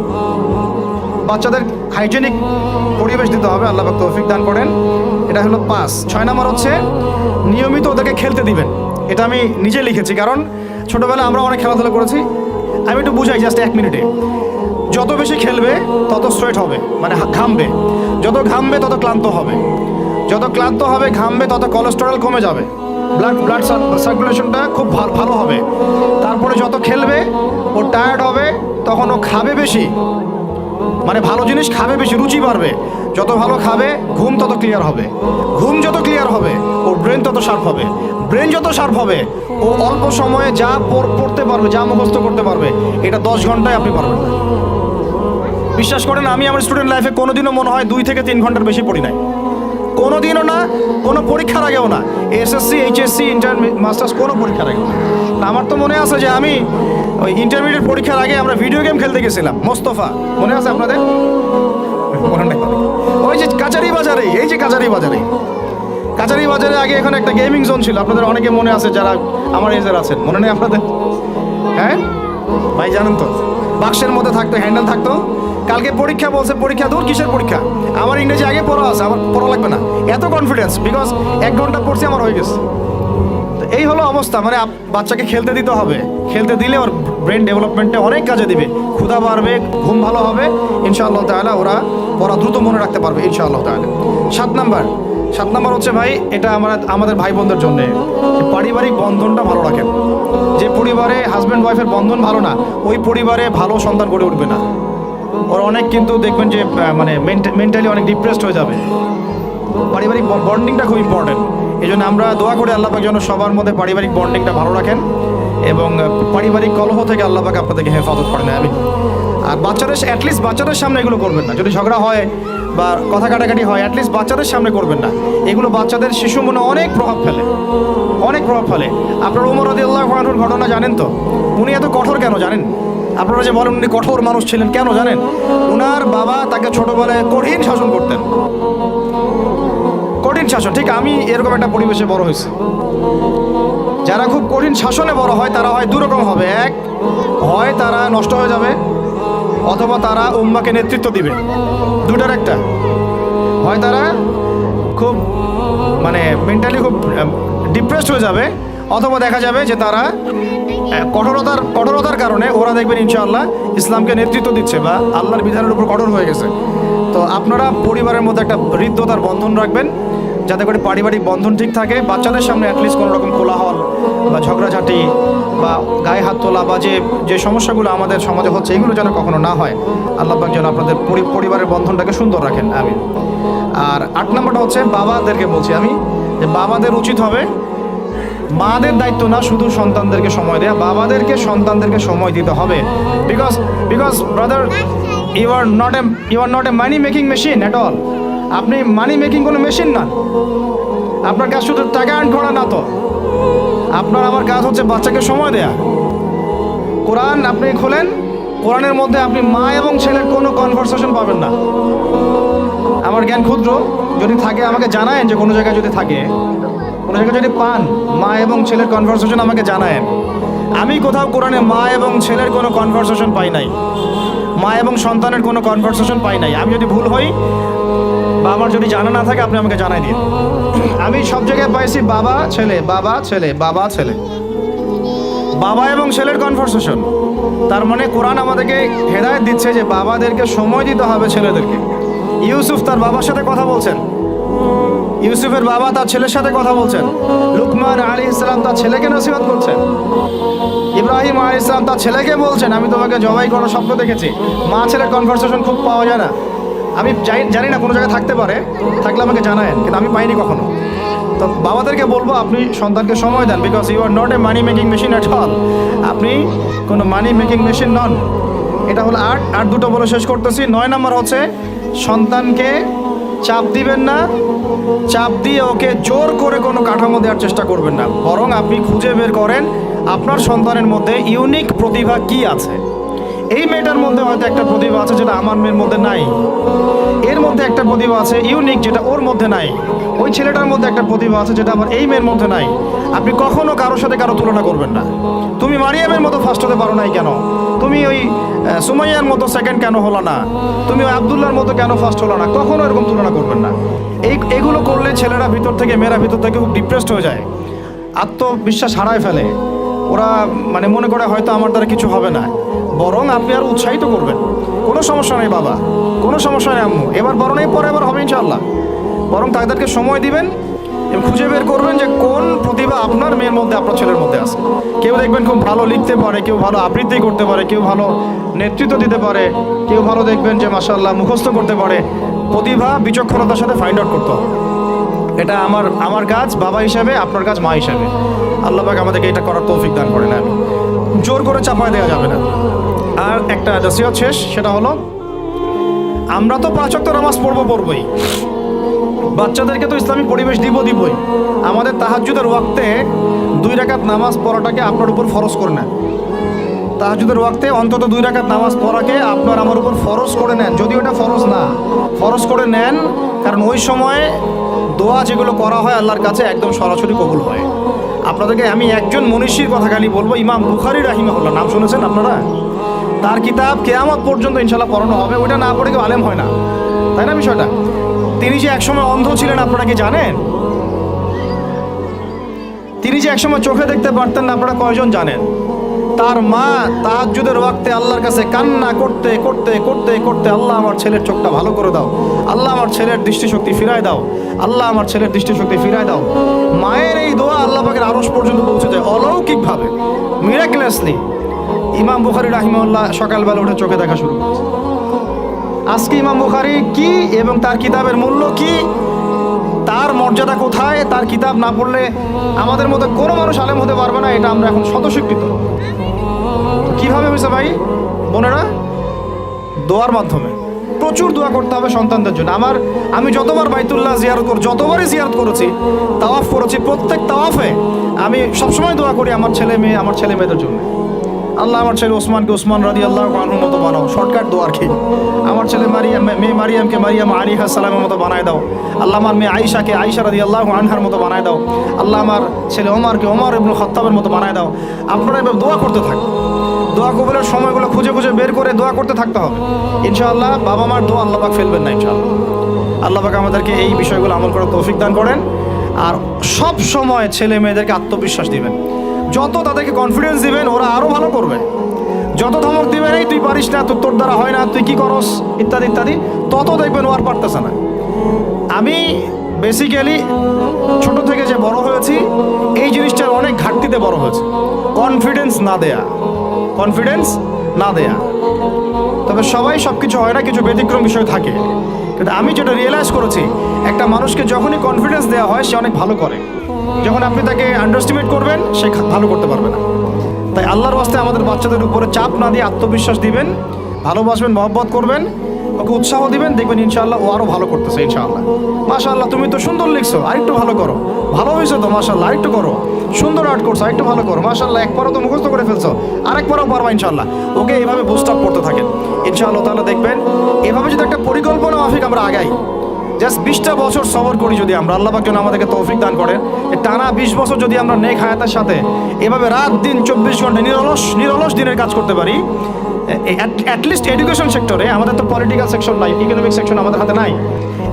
বাচ্চাদের হাইজেনিক পরিবেশ দিতে হবে, আল্লাহ পাক তৌফিক দান করেন। এটা হলো 5। 6 নম্বর হচ্ছে নিয়মিত ওদেরকে খেলতে দিবেন। এটা আমি নিজে লিখেছি, কারণ ছোটবেলায় আমরা অনেক খেলাধুলা করেছি। আমি একটু বুঝাই জাস্ট 1 মিনিটে। যত বেশি খেলবে তত সোয়েট হবে, মানে ঘামবে, যত ঘামবে তত ক্লান্ত হবে, যত ক্লান্ত হবে ঘামবে তত কোলেস্টেরল কমে যাবে, ব্লাড সার্কুলেশনটা খুব ভালো হবে। তারপরে যত খেলবে ও টায়ার্ড হবে, তখন ও খাবে বেশি, মানে ভালো জিনিস খাবে বেশি, রুচি বাড়বে। যত ভালো খাবে ঘুম তত ক্লিয়ার হবে, ঘুম যত ক্লিয়ার হবে ওর ব্রেন তত শার্প হবে, ব্রেন যত শার্প হবে ও অল্প সময়ে যা পড়তে পারবে, যা মুখস্থ করতে পারবে, এটা 10 ঘন্টায় আপনি পারবেন না। বিশ্বাস করেন, আমি আমার স্টুডেন্ট লাইফে কোনোদিনও মনে হয় 2 থেকে 3 ঘন্টার বেশি পড়ি নাই, কোনোদিনও না, কোনো পরীক্ষার আগেও না, এসএসসি, এইচএসসি, ইন্টার, মাস্টার্স, কোনো পরীক্ষার আগেও না। আমার তো মনে আছে যে আমি ওই ইন্টারমিডিয়েট পরীক্ষার আগে আমরা ভিডিও গেম খেলতে গেছিলাম, মোস্তফা, মনে আছে আপনাদের? ওই যে কাচারি বাজারে, এই যে কাচারি বাজারে আগে এখানে একটা গেমিং জোন ছিল, আপনাদের অনেকে মনে আছে যারা আমার এজের আছেন, মনে নেই আপনাদের? হ্যাঁ ভাই, জানেন তো, বাক্সের মধ্যে থাকতো, হ্যান্ডেল থাকতো। কালকে পরীক্ষা বলছে, পরীক্ষা দূর, কিসের পরীক্ষা? আমার ইংরেজি আগে পড়া আছে, আমার পড়া লাগবে না, এত কনফিডেন্স, বিকজ 1 ঘন্টা পড়ছি, আমার হয়ে গেছে। তো এই হলো অবস্থা। মানে বাচ্চাকে খেলতে দিতে হবে, খেলতে দিলে ওর ব্রেন ডেভেলপমেন্টে অনেক কাজে দিবে, ক্ষুধা বাড়বে, ঘুম ভালো হবে ইনশাআল্লাহ তাআলা, ওরা পড়া দ্রুত মনে রাখতে পারবে ইনশাআল্লাহ তাআলা। 7 নাম্বার হচ্ছে ভাই, এটা আমাদের ভাই বোনদের জন্য পারিবারিক বন্ধনটা ভালো রাখেন। যে পরিবারে হাজব্যান্ড ওয়াইফের বন্ধন ভালো না, ওই পরিবারে ভালো সন্তান গড়ে উঠবে না। ওরা অনেক কিন্তু দেখবেন যে মানে মেন্টালি অনেক ডিপ্রেসড হয়ে যাবে। পারিবারিক বন্ডিংটা খুব ইম্পর্টেন্ট। এই জন্য আমরা দোয়া করি আল্লাহ পাক যেন সবার মধ্যে পারিবারিক বন্ডিংটা ভালো রাখেন এবং পারিবারিক কলহ থেকে আল্লাহ পাক আপনাদেরকে হেফাজত করেন। আমি আর অ্যাটলিস্ট বাচ্চাদের সামনে এগুলো করবেন না। যদি ঝগড়া হয় বা কথা কাটাকাটি হয়, অ্যাটলিস্ট বাচ্চাদের সামনে করবেন না। এগুলো বাচ্চাদের শিশু মনে অনেক প্রভাব ফেলে। আপনার ওমর রাদিয়াল্লাহু আনহুর ঘটনা জানেন তো? উনি এত কঠোর কেন জানেন? আপনারা যে বলেন উনি কঠোর মানুষ ছিলেন, কেন জানেন? উনার বাবা তাকে ছোটবেলায় কঠিন শাসন করতেন, কঠিন শাসন। ঠিক আমি এরকম একটা পরিবেশে বড় হয়েছি। যারা খুব কঠিন শাসনে বড় হয় তারা হয় দুরকম হবে। হয় তারা নষ্ট হয়ে যাবে, অথবা তারা উম্মাকে নেতৃত্ব দিবে। দুটার একটা। হয় তারা খুব মানে মেন্টালি খুব ডিপ্রেসড হয়ে যাবে, অথবা দেখা যাবে যে তারা কঠোরতার কারণে ওরা দেখবেন ইনশাআল্লাহ ইসলামকে নেতৃত্ব দিচ্ছে বা আল্লাহর বিধানের উপর কঠোর হয়ে গেছে। তো আপনারা পরিবারের মধ্যে একটা হৃদ্যতার বন্ধন রাখবেন, যাতে করে পারিবারিক বন্ধন ঠিক থাকে। বাচ্চাদের সামনে অ্যাটলিস্ট কোনো রকম কোলাহল বা ঝগড়াঝাটি বা গায়ে হাত তোলা বা যে সমস্যাগুলো আমাদের সমাজে হচ্ছে, এগুলো যেন কখনো না হয়। আল্লাহ পাক যেন আপনাদের পরিবারের বন্ধনটাকে সুন্দর রাখেন। আমি আর 8 নম্বরটা হচ্ছে বাবাদেরকে বলছি আমি, যে বাবাদের উচিত হবে, মাদের দায়িত্ব না শুধু সন্তানদেরকে সময় দেয়া, বাবাদেরকে সন্তানদেরকে সময় দিতে হবে। Because brother, you are not a money making machine at all. আপনি মানি মেকিং কোনো মেশিন না। আপনার কাজ শুধু টাকা আর্ন করা না, তো আপনার আমার কাজ হচ্ছে বাচ্চাকে সময় দেয়া। কোরআন আপনি খোলেন, কোরআনের মধ্যে আপনি মা এবং ছেলের কোনো কনভারসেশন পাবেন না। আমার জ্ঞান ক্ষুদ্র, যদি থাকে আমাকে জানায়েন, যে কোনো জায়গায় যদি থাকে, কোনো জায়গায় যদি পান মা এবং ছেলের কনভারসেশন আমাকে জানায়েন। আমি কোথাও কোরআনে মা এবং ছেলের কোনো কনভারসেশন পাই নাই, মা এবং সন্তানের কোনো কনভারসেশন পাই নাই। আমি যদি ভুল হই বা আমার যদি জানা না থাকে আপনি আমাকে জানাই দিন। আমি সব জায়গায় পাইছি বাবা ছেলে, বাবা ছেলে, বাবা ছেলে, বাবা এবং ছেলের কনভারসেশন। তার মানে কোরআন আমাদেরকে হেদায়েত দিচ্ছে যে বাবাদেরকে সময় দিতে হবে ছেলেদেরকে। ইউসুফ তার বাবার সাথে কথা বলছেন, ইউসুফের বাবা তার ছেলের সাথে কথা বলছেন, লুকমান আলাইহিস সালাম তার ছেলেকে নসিহত করছেন, ইব্রাহিম আলাইহিস সালাম তার ছেলেকে বলছেন আমি তোমাকে জবাই করার স্বপ্ন দেখেছি। মা ছেলের কনভারসেশন খুব পাওয়া যায় না। আমি জানি না, কোনো জায়গায় থাকতে পারে, থাকলে আমাকে জানায়েন, কিন্তু আমি পাইনি কখনো। তো বাবাদেরকে বলবো আপনি সন্তানকে সময় দেন, because you are not a money making machine at all. আপনি কোনো মানি মেকিং মেশিন নন। এটা হলো 8 দুটো বলে শেষ করতেছি। 9 নম্বর হচ্ছে সন্তানকে চাপ দিবেন না, চাপ দিয়ে ওকে জোর করে কোনো কাঠামো দেওয়ার চেষ্টা করবেন না। বরং আপনি খুঁজে বের করেন আপনার সন্তানের মধ্যে ইউনিক প্রতিভা কি আছে। এই মেয়েটার মধ্যে হয়তো একটা প্রতিভা আছে যেটা আমার মেয়ের মধ্যে নাই, এর মধ্যে একটা প্রতিভা আছে ইউনিক যেটা ওর মধ্যে নাই, ওই ছেলেটার মধ্যে একটা প্রতিভা আছে যেটা আমার এই মেয়ের মধ্যে নাই। আপনি কখনো কারোর সাথে কারো তুলনা করবেন না। তুমি মারিয়ামের মতো ফার্স্ট হতে পারো নাই কেন, তুমি ওই সুমাইয়ার মতো সেকেন্ড কেন হলো না, তুমি ওই আবদুল্লাহর মতো কেন ফার্স্ট হলো না, কখনো এরকম তুলনা করবেন না। এগুলো করলে ছেলেরা ভিতর থেকে, মেয়েরা ভিতর থেকে খুব ডিপ্রেসড হয়ে যায়, আত্মবিশ্বাস হারায় ফেলে। ওরা মানে মনে করে হয়তো আমার দ্বারা কিছু হবে না। বরং আপনি আর উৎসাহিত করবেন, কোনো সমস্যা নেই বাবা, কোনো সমস্যা নেই আম্মু, এবার বড় নেই পরে এবার হবে ইনশাআল্লাহ। বরং তাদেরকে সময় দিবেন এবং খুঁজে বের করবেন যে কোন প্রতিভা আপনার মেয়ের মধ্যে, আপনার ছেলের মধ্যে আছে। কেউ দেখবেন খুব ভালো লিখতে পারে, কেউ ভালো আবৃত্তি করতে পারে, কেউ ভালো নেতৃত্ব দিতে পারে, কেউ ভালো দেখবেন যে মাশাআল্লাহ মুখস্থ করতে পারে। প্রতিভা বিচক্ষণতার সাথে ফাইন্ড আউট করতে হবে। এটা আমার কাজ বাবা হিসাবে, আপনার কাজ মা হিসাবে। আল্লাহ পাক আমাদেরকে এটা করার তৌফিক দান করেন। আমি জোর করে চাপায় দেওয়া যাবে না। আর একটা নসিহত শেষ, সেটা হলো আমরা তো 5 ওয়াক্ত নামাজ পড়বই, বাচ্চাদেরকে তো ইসলামিক পরিবেশ দিবই। আমাদের তাহাজ্জুদের ওয়াক্তে 2 রাকাত নামাজ পড়াটাকে আপনার উপর ফরজ করে নেন। তাহাজ্জুদের ওয়াক্তে অন্তত 2 রাকাত নামাজ পড়াকে আপনার আমার উপর ফরজ করে নেন। যদি ওটা ফরজ না, ফরজ করে নেন, কারণ ওই সময় দোয়া যেগুলো করা হয় আল্লাহর কাছে একদম সরাসরি কবুল হয়। আপনাদেরকে আমি একজন মনীষীর কথা খালি বলবো, ইমাম বুখারী রাহিমাহুল্লাহ, নাম শুনেছেন আপনারা? তার কিতাব কিয়ামত পর্যন্ত ইনশাআল্লাহ পড়ানো হবে। ওইটা না পড়ে কেউ আলেম হয় না, তাই না বিষয়টা? তিনি যে একসময় অন্ধ ছিলেন আপনারা কি জানেন? তিনি যে একসময় চোখে দেখতে পারতেন না, আপনারা কয়জন জানেন? তার মা তাহাজ্জুদের ওয়াক্তে আল্লাহর কাছে কান্না করতে করতে করতে করতে, আল্লাহ আমার ছেলের চোখটা ভালো করে দাও, আল্লাহ আমার ছেলের দৃষ্টিশক্তি ফিরায় দাও, আল্লাহ আমার ছেলের দৃষ্টিশক্তি ফিরায় দাও। মায়ের এই দোয়া আল্লাহ পাকের আরশ পর্যন্ত পৌঁছে যায় অলৌকিকভাবে, মিরাকুলাসলি। ইমাম বুখারী রাহিমাহুল্লাহ সকালবেলা উঠে চোখে দেখা শুরু করেছে। আজকে ইমাম বুখারী কি এবং তার কিতাবের মূল্য কি, তার মর্যাদা কোথায়, তার কিতাব না পড়লে আমাদের মতো কোনো মানুষ আলেম হতে পারবে না, এটা আমরা এখন স্বতঃস্বীকৃত। কিভাবে হয়েছে ভাই বোনেরা? দোয়ার মাধ্যমে। প্রচুর দোয়া করতে হবে সন্তানদের জন্য। আমি যতবার বাইতুল্লাহ জিয়ারত করি, যতবারই জিয়ারত করেছি, তাওয়াফ করেছি, প্রত্যেক তাওয়াফে আমি সবসময় দোয়া করি আমার ছেলে মেয়েদের জন্য। আল্লাহ আমার ছেলে ওসমানকে ওসমান রাদিয়াল্লাহু আনহুর মতো বানাও, শর্টকাট দোয়ার কি। আমার ছেলে মেয়ে মারিয়ামকে মারিয়াম আলাইহিস সালামের মতো বানায় দাও। আল্লাহ আমার মেয়ে আয়েশাকে আয়েশা রাদিয়াল্লাহু আনহার মতো বানায় দাও। আল্লাহ আমার ছেলে ওমরকে ওমর ইবনে খাত্তাবের মতো বানায় দাও। আপনারা এভাবে দোয়া করতে থাকুন। দোয়া কবুলের সময়গুলো খুঁজে খুঁজে বের করে দোয়া করতে থাকতে হবে ইনশাআল্লাহ। বাবা মার দোয়া আল্লাহ পাক ফেলবেন না ইনশাআল্লাহ। আল্লাহ পাক আমাদেরকে এই বিষয়গুলো আমল করার তৌফিক দান করেন। আর সব সময় ছেলে মেয়েদেরকে আত্মবিশ্বাস দিবেন। যত তাদেরকে কনফিডেন্স দিবেন, ওরা আরও ভালো করবে। যত ধমক দিবেন, এই তুই পারিস না, তোর দ্বারা হয় না, তুই কি করস, ইত্যাদি ইত্যাদি, তত দেখবেন ও আর পারতেছে না। আমি বেসিক্যালি ছোট থেকে যে বড় হয়েছি, এই জিনিসটার অনেক ঘাটতিতে বড় হয়েছে। কনফিডেন্স না দেয়া। তবে সবাই সব কিছু হয় না, কিছু ব্যতিক্রম বিষয় থাকে। কিন্তু আমি যেটা রিয়েলাইজ করেছি, একটা মানুষকে যখনই কনফিডেন্স দেওয়া হয়, সে অনেক ভালো করে। যখন আপনি তাকে আন্ডারস্টিমেট করবেন, সে ভালো করতে পারবে না। তাই আল্লাহর ওয়াস্তে আমাদের বাচ্চাদের উপরে চাপ না দিয়ে আত্মবিশ্বাস দিবেন, ভালোবাসবেন, মহব্বত করবেন, ওকে উৎসাহ দিবেন, দেখবেন ইনশাআল্লাহ ও আরও ভালো করতেছে ইনশাআল্লাহ। মাশাআল্লাহ তুমি তো সুন্দর লিখছো, আরেকটু ভালো করো, ভালো হয়েছে তো মাশাআল্লাহ, আরেকটু করো, সুন্দর আর্ট করছো, আরেকটু ভালো করো, মাশাআল্লাহ একবারও তো মুখস্থ করে ফেলছো, আরেকবারও পারবা ইনশাআল্লাহ। ওকে এইভাবে বুস্ট আপ করতে থাকেন ইনশাআল্লাহ তাআলা। দেখবেন এভাবে যদি একটা পরিকল্পনা মাফিক আমরা আগাই, জাস্ট 20টা বছর সবর করি যদি আমরা, আল্লাহ পাক যেন আমাদেরকে তৌফিক দান করেন, টানা 20 বছর যদি আমরা নেক হায়াতের সাথে এভাবে রাত দিন 24 ঘন্টা নিরলস দিনের কাজ করতে পারি, অ্যাটলিস্ট এডুকেশন সেক্টরে, আমাদের তো পলিটিক্যাল সেকশন নাই, ইকোনমিক সেকশন আমাদের হাতে নাই,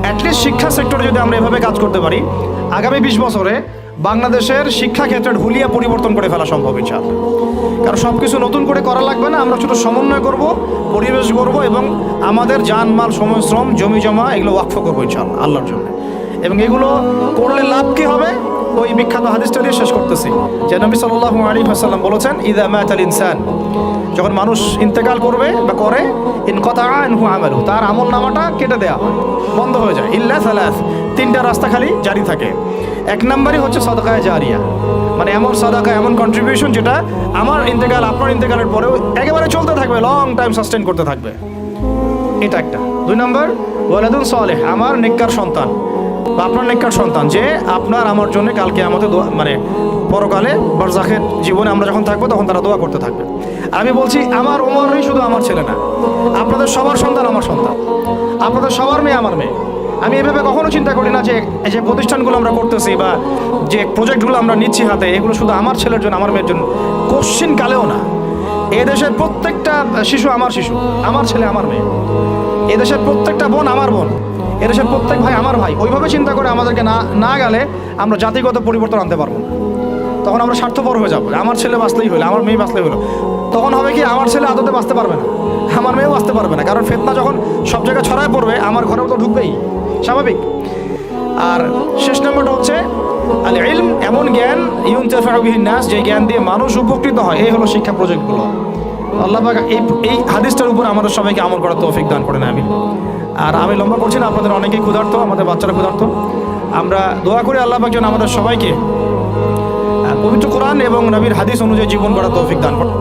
অ্যাটলিস্ট শিক্ষা সেক্টরে যদি আমরা এভাবে কাজ করতে পারি, আগামী 20 বছরে বাংলাদেশের শিক্ষা ক্ষেত্রের হুলিয়া পরিবর্তন করে ফেলা সম্ভব ইনশাআল্লাহ। কারণ সব কিছু নতুন করে করা লাগবে না, আমরা শুধু সমন্বয় করব, পরিবেশ করব এবং আমাদের জানমাল, সময়, শ্রম, জমি জমা এগুলো ওয়াকফ করবো ইনশাআল্লাহ আল্লাহর জন্য। এবং এগুলো করলে লাভ কি হবে? ওই বিখ্যাত হাদিসটা দিয়ে শেষ করতেছি, যে নবী সাল্লাল্লাহু আলাইহি ওয়াসাল্লাম বলেছেন, ইযা মাতাল ইনসান, যখন মানুষ ইন্তেকাল করবে বা করে, ইনকাতা আনহু আমালু, তার আমল নামাটা কেটে দেওয়া হয়, বন্ধ হয়ে যায়। ইল্লা সালাস, 3টা রাস্তা খালি জারি থাকে। 1 নম্বরই হচ্ছে সাদাকায়ে জারিয়া, মানে এমন সাদাকা, এমন কন্ট্রিবিউশন যেটা আমার ইন্তেকাল, আপনার ইন্তেকালের পরেও একেবারে চলতে থাকবে, লং টাইম সাস্টেন করতে থাকবে, এটা একটা। 2 নম্বর ওয়ালাদুন সালেহ, আমার নেককার সন্তান বা আপনার নেককার সন্তান, যে আপনার আমার জন্য কালকে আমাদের মানে পরকালে বারজাখের জীবনে আমরা যখন থাকবো তখন তারা দোয়া করতে থাকবে। আমি বলছি আমার ওমরই শুধু আমার ছেলে না, আপনাদের সবার সন্তান আমার সন্তান, আপনাদের সবার মেয়ে আমার মেয়ে। আমি এভাবে কখনো চিন্তা করি না যে এই যে প্রতিষ্ঠানগুলো আমরা করতেছি বা যে প্রজেক্টগুলো আমরা নিচ্ছি হাতে, এগুলো শুধু আমার ছেলের জন্য, আমার মেয়ের জন্য, কোশ্চিন কালেও না। এদেশের প্রত্যেকটা শিশু আমার শিশু, আমার ছেলে আমার মেয়ে। এদেশের প্রত্যেকটা বোন আমার বোন, এদেশের প্রত্যেক ভাই আমার ভাই। ওইভাবে চিন্তা করে আমাদেরকে না গেলে আমরা জাতিগত পরিবর্তন আনতে পারবো না। তখন আমরা স্বার্থপর হয়ে যাবো, আমার ছেলে বাঁচলেই হলো, আমার মেয়ে বাঁচলেই হলো। তখন হবে কি, আমার ছেলে আদতে বাঁচতে পারবে না, আমার মেয়েও বাঁচতে পারবে না, কারণ ফিতনা যখন সব জায়গায় ছড়ায় পড়বে, আমার ঘরেও তো ঢুকবেই, স্বাভাবিক। আর শেষ নম্বরটা হচ্ছে আল ইলম, এমন জ্ঞান ইউনতাফাউ বিহিন নাস, যে জ্ঞান দিয়ে মানুষ উপকৃত হয়। এই হলো শিক্ষা প্রজেক্টগুলো। আল্লাহ পাক এই হাদিসটার উপর আমাদের সবাইকে আমল করার তৌফিক দান করেন, আমিন। আর আমি লম্বা করছি না, আপনাদের অনেকেই ক্ষুধার্ত, আমাদের বাচ্চারা ক্ষুধার্ত। আমরা দোয়া করি আল্লাহ পাক যেন আমাদের সবাইকে পবিত্র কোরআন এবং নবীর হাদিস অনুযায়ী জীবন গড়ার তৌফিক দান করেন।